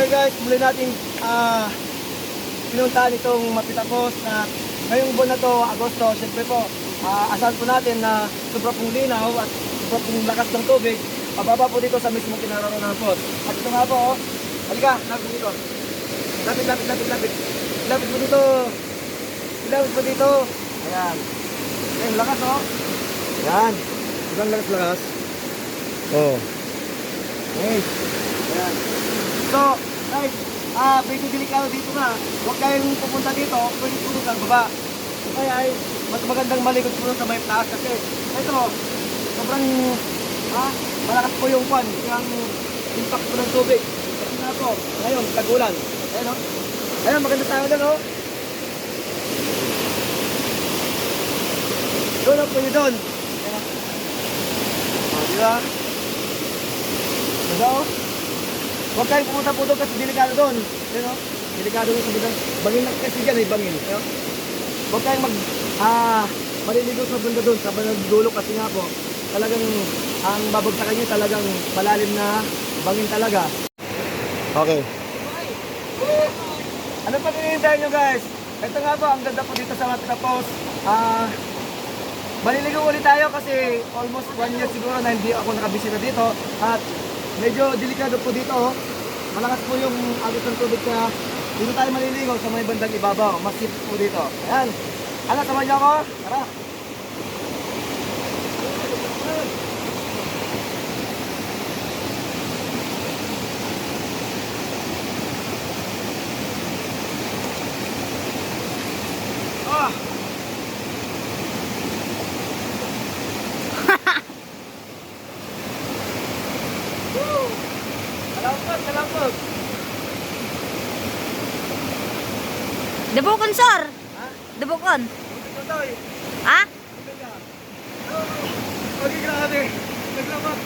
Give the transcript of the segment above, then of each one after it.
Okay guys, muli natin pinuntahan itong Mapitapos na ngayong buwan na to, Agosto. Siyempre po, asahan po natin na sobra pong linaw at sobra pong lakas ng tubig. Mababa po dito sa mismong kinaroroonan po. At ito nga po, halika, lapit dito. Lapit. Lapit mo dito. Lapit mo dito. Ayan. Ayan, lakas oh. Ayan. Ibang lakas. Oh. Okay. Ayan. So, guys, medyo delikado dito na. Huwag kayong pupunta dito, pwede tulog ang baba. So kaya ay, mas magandang malikot po sa may taas kasi ito, sobrang malakas po yung kwan, yung impact po ng tubig. Kasi nga po, ngayon, tagulan. Ayan o. Ayan, maganda tayo doon o. Doon o, pwede doon. Ayan o. Diba? Diba o? Huwag kayong pumunta po doon kasi delikado doon. Ayan o. Delikado doon sa bundang. Bangin lang kasi dyan, may bangin. Ayan o. Huwag kayong maliligo sa bunda doon, sa bandang dulo kasi nga po, talagang ang babagsakan nyo talagang malalim na bangin talaga. Okay. Ano pa hinihintay nyo guys? Ito nga po, ang ganda po dito sa Mapitapos. Maliligo ulit tayo kasi almost 1 year siguro na hindi ako nakabisita dito. At medyo delikado po dito. Malakas po yung agos ng tubig kaya dito tayo maliligo sa may bandang ibabaw. Mas safe po dito. Ayan. Ano, sama niyo ako? Tara. Salamat. Debukon, sir. Ha? Debukon. Tutoy. Ha? Okay, grabe. Naglamat.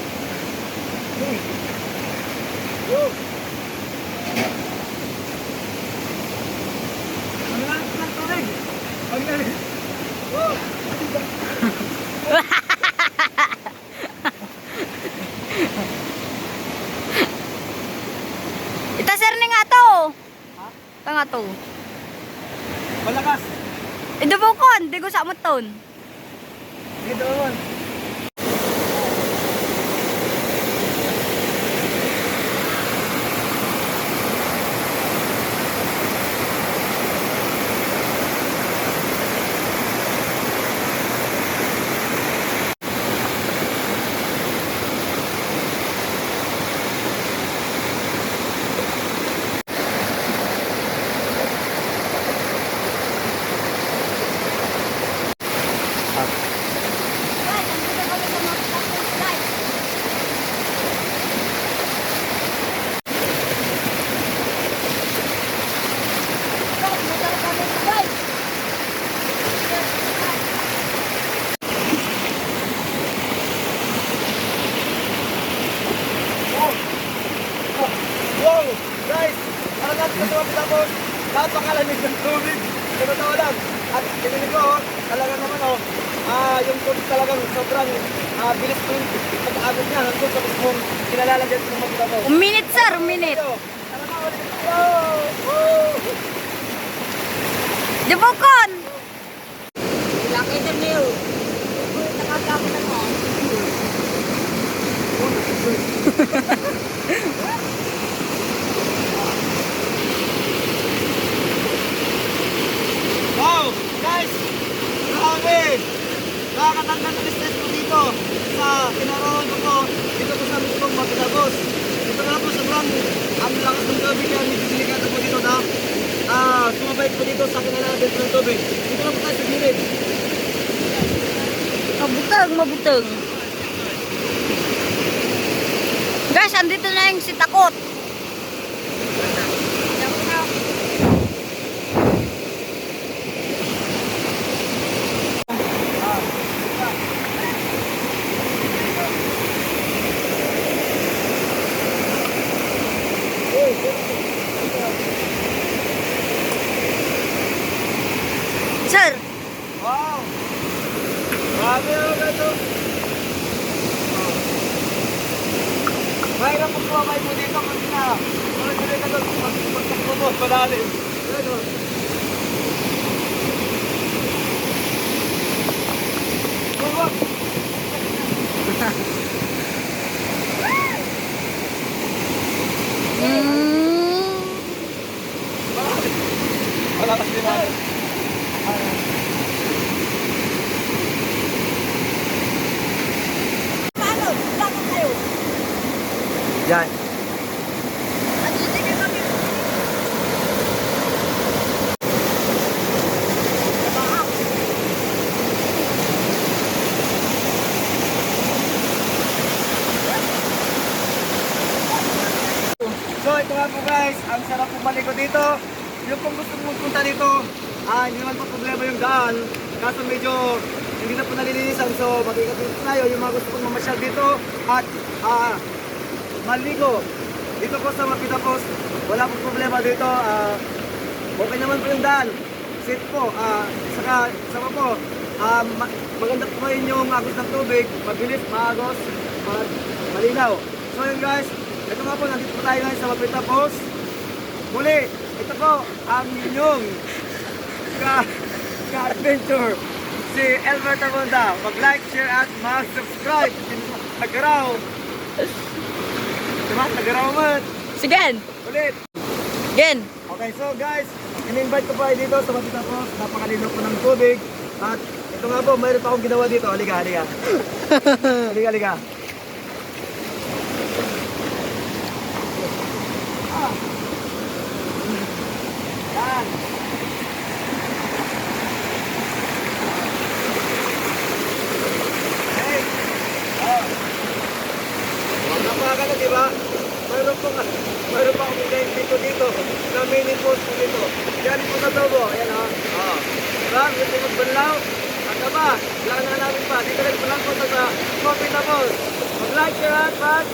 Ang lahat ng tubig. Ang lahat. Ita, sir, ni nga to. Ha? Ita nga to. Malakas. Debukon. Di ko sa amuton. Dito naman. Wow! Guys! Parang natin sa Mapitapos, napakalamig ng tubig. Totoo lang. At kinilig ko, talaga naman yung tubig talagang sobrang bilis po yung pag-agos niya hanggang sa mismong kinalalagyan ng Mapitapos. Minute, sir. Minute. Tara na, ulit tayo! Debukon. Laki din niyo. Nakakapit ako. Wow! Guys! Grabe! Nakakatanggal ng stress ko dito sa kinaroonan ko po dito po sa mismong Mapitapos. Ito nga po sobrang ang lakas ng tubig kaya medyo delikado po dito na sumabay po dito sa kinalagyan ng tubig. Dito na po tayo sa gilid. Mabutang. Guys, andito na yung si Takot. Sir. Wow! Grabe ganito. Mahirap po sumabay po dito kasi na mga delikado boss, malalim. Ayan o. Wag. Mm. Malakas din natin. Paano? Bakit kayo? Yan. Andito kayo kami. Bahak. So ito nga po guys, ang sarap po maligo dito. Yung kung gusto mong punta dito, hindi naman po problema yung daan. Kaso medyo hindi na po nalilinisan. So mag-iingat dito tayo yung mga gusto pong mamasyal dito at maligo. Dito po sa Mapita Post, wala po problema dito. Okay naman po yung daan. Safe po. Saka po, maganda po ngayon yung agos ng tubig. Mabilis, maagos, malinaw. So yun guys, ito nga po, nandito po tayo ngayon sa Mapita Post. Muli, ito po ang inyong ka-adventure, si Elmer Tabonda. Mag-like, share at mag-subscribe. Nagaraw. Diba? Nagaraw mat. Sige, Ulit. gen. Okay, so guys, in-invite ko po kayo dito sa Mapita Post. Napakalino po ng tubig. At ito nga po, mayroon pa akong ginawa dito. Halika, halika. Halika, halika. Yan. Hey. Oh. Napakaganda, di ba? Mayroon pa akong dito dito na mini post po dito. Yan po na daw po. Ayan o. Oh. Diba? Gusto magbanlaw? At ba? Wala na namin pa. Dito lang po lang po sa Mapita Post. Mag-like, share, at mag...